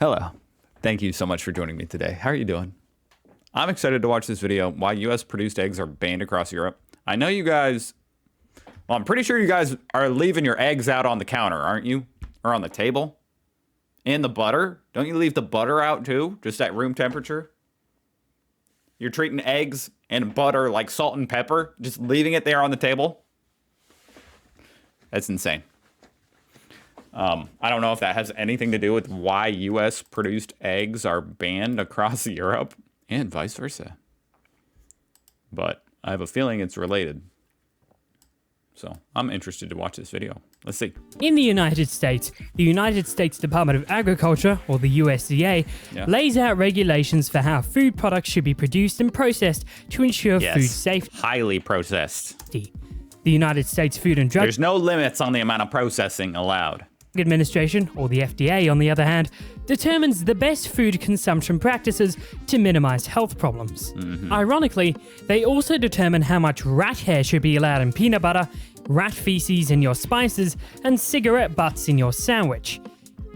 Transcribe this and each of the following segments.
Hello. Thank you so much for joining me today. How are you doing? I'm excited to watch this video, why US produced eggs are banned across Europe. I know you guys, well, I'm pretty sure you guys are leaving your eggs out on the counter, aren't you? Or on the table? And the butter? Don't you leave the butter out too? Just at room temperature? You're treating eggs and butter like salt and pepper, just leaving it there on the table? That's insane. I don't know if that has anything to do with why US produced eggs are banned across Europe and vice versa. But I have a feeling it's related. So I'm interested to watch this video. Let's see. In the United States Department of Agriculture, or the USDA, lays out regulations for how food products should be produced and processed to ensure food safety. Highly processed. The United States Food and Drug There's no limits on the amount of processing allowed. Administration, or the FDA on the other hand, determines the best food consumption practices to minimize health problems. Ironically, they also determine how much rat hair should be allowed in peanut butter, rat feces in your spices, and cigarette butts in your sandwich.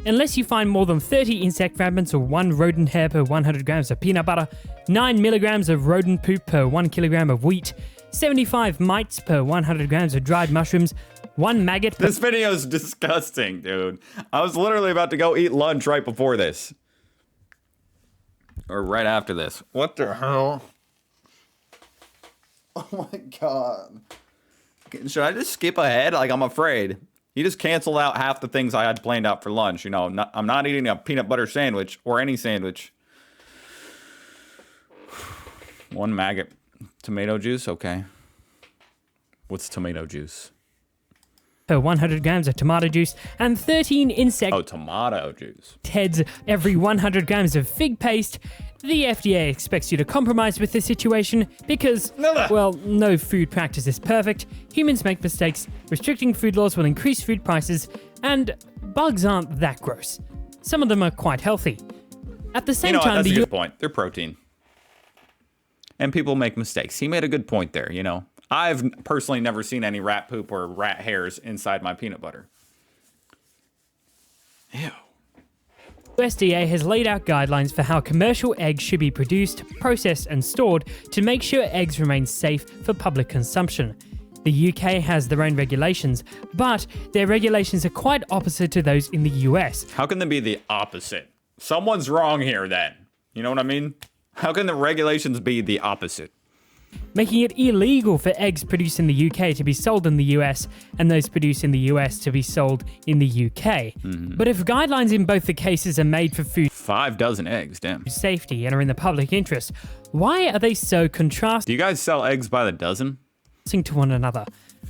Unless you find more than 30 insect fragments or 1 rodent hair per 100 grams of peanut butter, 9 milligrams of rodent poop per 1 kilogram of wheat, 75 mites per 100 grams of dried mushrooms, 1 maggot. This video is disgusting, dude. I was literally about to go eat lunch right before this. Or right after this. What the hell? Oh my god. Should I just skip ahead? Like, I'm afraid. He just canceled out half the things I had planned out for lunch. You know, I'm not eating a peanut butter sandwich or any sandwich. 1 maggot. Tomato juice? Okay. What's tomato juice? Per 100 grams of tomato juice, and 13 insect tomato juice heads every 100 grams of fig paste. The FDA expects you to compromise with the situation because, well, no food practice is perfect, humans make mistakes, restricting food laws will increase food prices, and bugs aren't that gross. Some of them are quite healthy. At the same time, that's a good point. They're protein. And people make mistakes. He made a good point there, you know. I've personally never seen any rat poop or rat hairs inside my peanut butter. Ew. USDA has laid out guidelines for how commercial eggs should be produced, processed, and stored to make sure eggs remain safe for public consumption. The UK has their own regulations, but their regulations are quite opposite to those in the US. How can they be the opposite? Someone's wrong here then. You know what I mean? How can the regulations be the opposite? Making it illegal for eggs produced in the UK to be sold in the US and those produced in the US to be sold in the UK. But if guidelines in both the cases are made for food 5 dozen eggs, damn. safety and are in the public interest, why are they so contrasting Do you guys sell eggs by the dozen? to one another?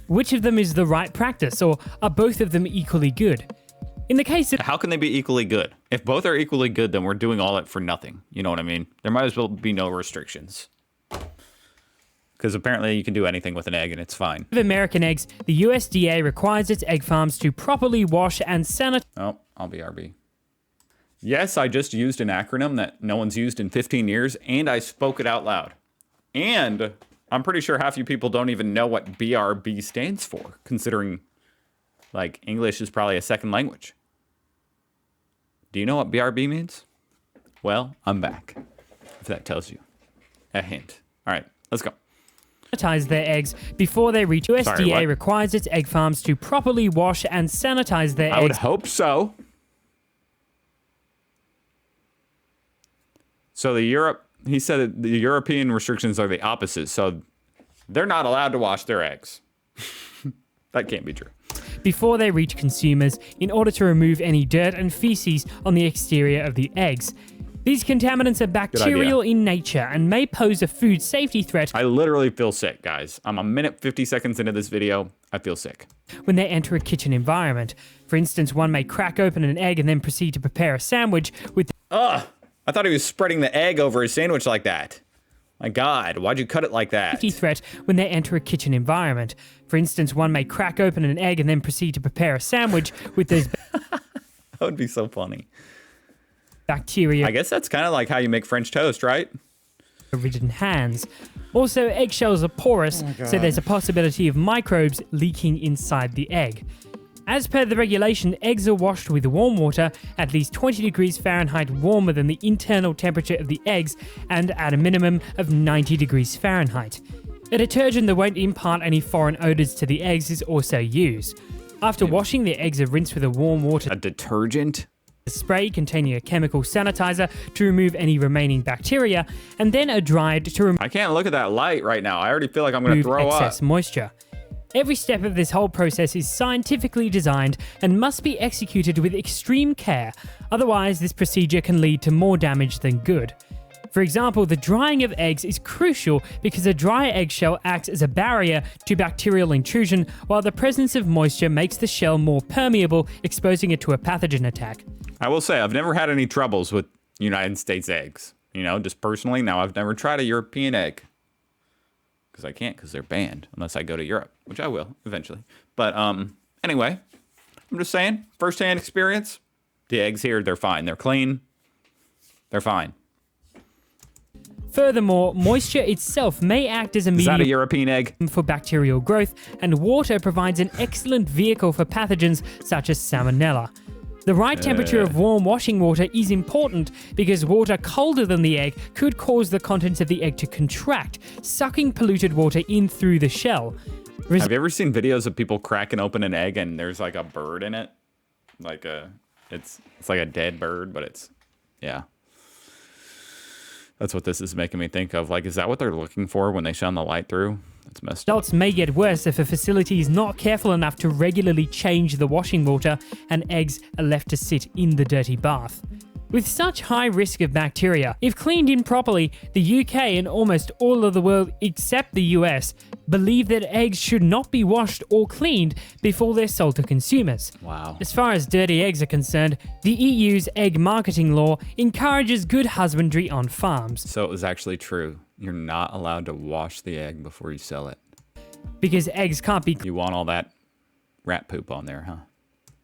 Which of them is the right practice, or are both of them equally good? In the case of How can they be equally good? If both are equally good, then we're doing all it for nothing. You know what I mean? There might as well be no restrictions. Because apparently you can do anything with an egg and it's fine. American eggs, the USDA requires its egg farms to properly wash and sanitize. Oh, I'll BRB. Yes, I just used an acronym that no one's used in 15 years, and I spoke it out loud. And I'm pretty sure half you people don't even know what BRB stands for, considering, like, English is probably a second language. Do you know what BRB means? Well, I'm back, if that tells you a hint. All right, let's go. Sanitize their eggs before they reach. USDA requires its egg farms to properly wash and sanitize their eggs. I would hope so. So he said that the European restrictions are the opposite. So they're not allowed to wash their eggs. That can't be true. Before they reach consumers in order to remove any dirt and feces on the exterior of the eggs. These contaminants are bacterial in nature and may pose a food safety threat. I literally feel sick, guys. I'm a minute 50 seconds into this video. I feel sick. When they enter a kitchen environment. For instance, one may crack open an egg and then proceed to prepare a sandwich with... Ugh! I thought he was spreading the egg over his sandwich like that. My God, why'd you cut it like that? Safety threat when they enter a kitchen environment. For instance, one may crack open an egg and then proceed to prepare a sandwich with those... That would be so funny. Bacteria. I guess that's kind of like how you make French toast, right? Ridden hands. Also, eggshells are porous, so there's a possibility of microbes leaking inside the egg. As per the regulation, eggs are washed with warm water, at least 20 degrees Fahrenheit warmer than the internal temperature of the eggs, and at a minimum of 90 degrees Fahrenheit. A detergent that won't impart any foreign odors to the eggs is also used. After washing, the eggs are rinsed with a warm water A detergent? spray containing a chemical sanitizer to remove any remaining bacteria, and then are dried to I can't look at that light right now. I already feel like I'm going to remove throw up. excess moisture. Every step of this whole process is scientifically designed and must be executed with extreme care, otherwise this procedure can lead to more damage than good. For example, the drying of eggs is crucial because a dry eggshell acts as a barrier to bacterial intrusion, while the presence of moisture makes the shell more permeable, exposing it to a pathogen attack. I will say, I've never had any troubles with United States eggs. You know, just personally, now I've never tried a European egg. Because I can't, because they're banned, unless I go to Europe, which I will eventually. But anyway, I'm just saying, first-hand experience, the eggs here, they're fine. They're clean. They're fine. Furthermore, moisture itself may act as a Is that a medium European egg? for bacterial growth, and water provides an excellent vehicle for pathogens such as salmonella. The right temperature of warm washing water is important because water colder than the egg could cause the contents of the egg to contract, sucking polluted water in through the shell. Have you ever seen videos of people cracking open an egg and there's like a bird in it? Like it's like a dead bird, but it's, yeah. That's what this is making me think of. Like, is that what they're looking for when they shine the light through? That's messed up. Results may get worse if a facility is not careful enough to regularly change the washing water and eggs are left to sit in the dirty bath. With such high risk of bacteria, if cleaned improperly, the UK and almost all of the world except the US believe that eggs should not be washed or cleaned before they're sold to consumers. Wow. As far as dirty eggs are concerned, the EU's egg marketing law encourages good husbandry on farms. So it was actually true. You're not allowed to wash the egg before you sell it. Because eggs can't be You want all that rat poop on there, huh?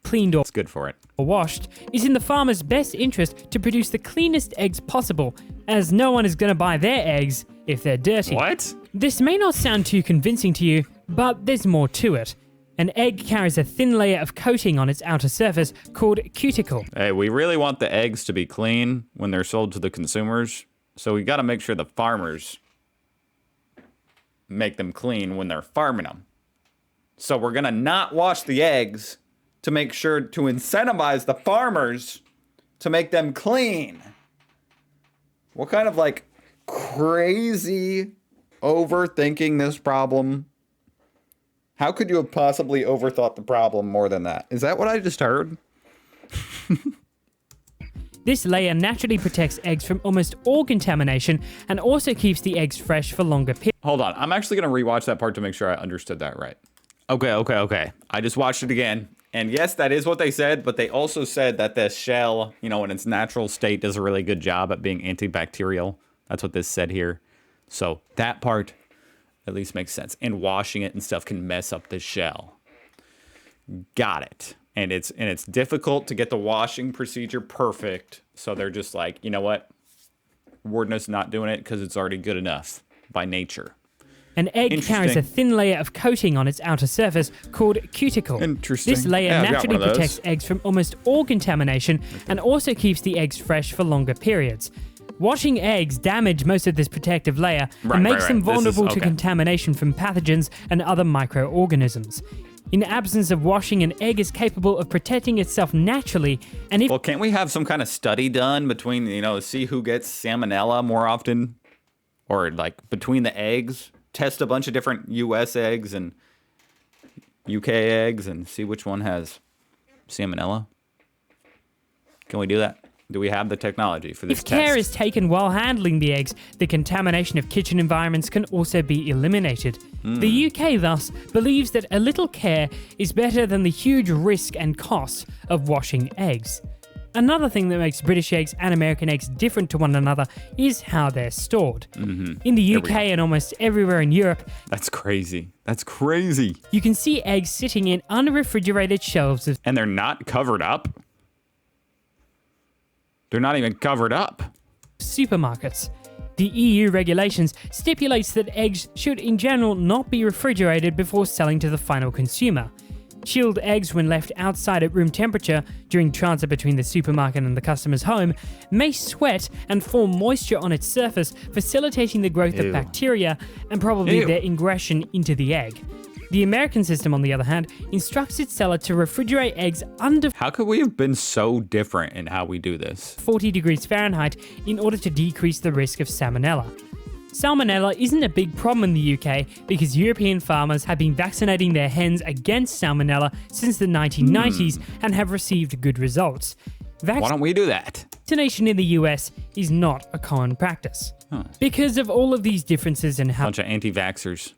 cleaned or It's good for it. washed, is in the farmer's best interest to produce the cleanest eggs possible, as no one is going to buy their eggs if they're dirty. What? This may not sound too convincing to you, but there's more to it. An egg carries a thin layer of coating on its outer surface called cuticle. Hey, we really want the eggs to be clean when they're sold to the consumers. So we got to make sure the farmers make them clean when they're farming them. So we're going to not wash the eggs to make sure to incentivize the farmers to make them clean. What kind of like crazy overthinking this problem? How could you have possibly overthought the problem more than that? Is that what I just heard? This layer naturally protects eggs from almost all contamination and also keeps the eggs fresh for longer periods. Hold on. I'm actually going to rewatch that part to make sure I understood that right. Okay. I just watched it again. And yes, that is what they said, but they also said that the shell, you know, in its natural state does a really good job at being antibacterial. That's what this said here. So that part at least makes sense. And washing it and stuff can mess up the shell. Got it. And it's difficult to get the washing procedure perfect. So they're just like, you know what? We're just not doing it because it's already good enough by nature. An egg carries a thin layer of coating on its outer surface called cuticle. Interesting. This layer Yeah, I've got naturally one of those. protects eggs from almost all contamination and also keeps the eggs fresh for longer periods. Washing eggs damage most of this protective layer and makes them vulnerable to contamination from pathogens and other microorganisms. In absence of washing, an egg is capable of protecting itself naturally, and if Well, can't we have some kind of study done between, you know, see who gets salmonella more often? Or like between the eggs? Test a bunch of different US eggs and UK eggs and see which one has salmonella? Can we do that? Do we have the technology for this if care test? is taken while handling the eggs, the contamination of kitchen environments can also be eliminated. The UK, thus, believes that a little care is better than the huge risk and cost of washing eggs. Another thing that makes British eggs and American eggs different to one another is how they're stored. In the UK and almost everywhere in Europe, That's crazy. That's crazy. you can see eggs sitting in unrefrigerated shelves of And they're not covered up? They're not even covered up. supermarkets. The EU regulations stipulates that eggs should in general not be refrigerated before selling to the final consumer. Chilled eggs, when left outside at room temperature during transit between the supermarket and the customer's home, may sweat and form moisture on its surface, facilitating the growth of bacteria and probably their ingression into the egg. The American system, on the other hand, instructs its seller to refrigerate eggs under How could we have been so different in how we do this? 40 degrees Fahrenheit in order to decrease the risk of salmonella. Salmonella isn't a big problem in the UK because European farmers have been vaccinating their hens against salmonella since the 1990s and have received good results. Why don't we do that? Vaccination in the US is not a common practice. Because of all of these differences in how Bunch of anti-vaxxers.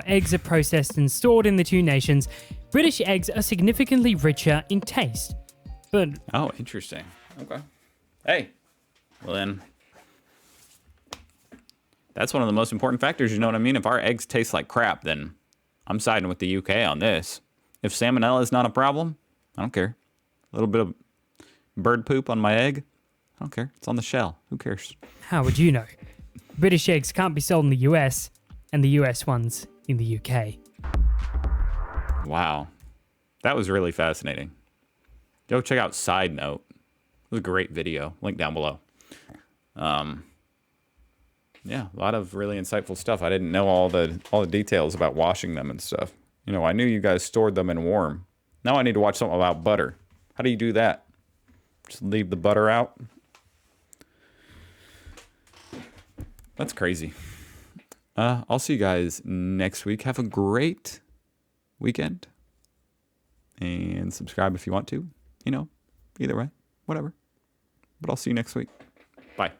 eggs are processed and stored in the two nations, British eggs are significantly richer in taste. But Oh, interesting. Okay. Hey. Well then, that's one of the most important factors, you know what I mean? If our eggs taste like crap, then I'm siding with the UK on this. If salmonella is not a problem, I don't care. A little bit of bird poop on my egg, I don't care. It's on the shell. Who cares? how would you know? British eggs can't be sold in the US, and the US ones in the UK. Wow. That was really fascinating. Go check out Side Note. It was a great video. Link down below. Yeah, a lot of really insightful stuff. I didn't know all the details about washing them and stuff. You know, I knew you guys stored them in warm. Now I need to watch something about butter. How do you do that? Just leave the butter out? That's crazy. I'll see you guys next week. Have a great weekend. And subscribe if you want to. You know, either way, whatever. But I'll see you next week. Bye.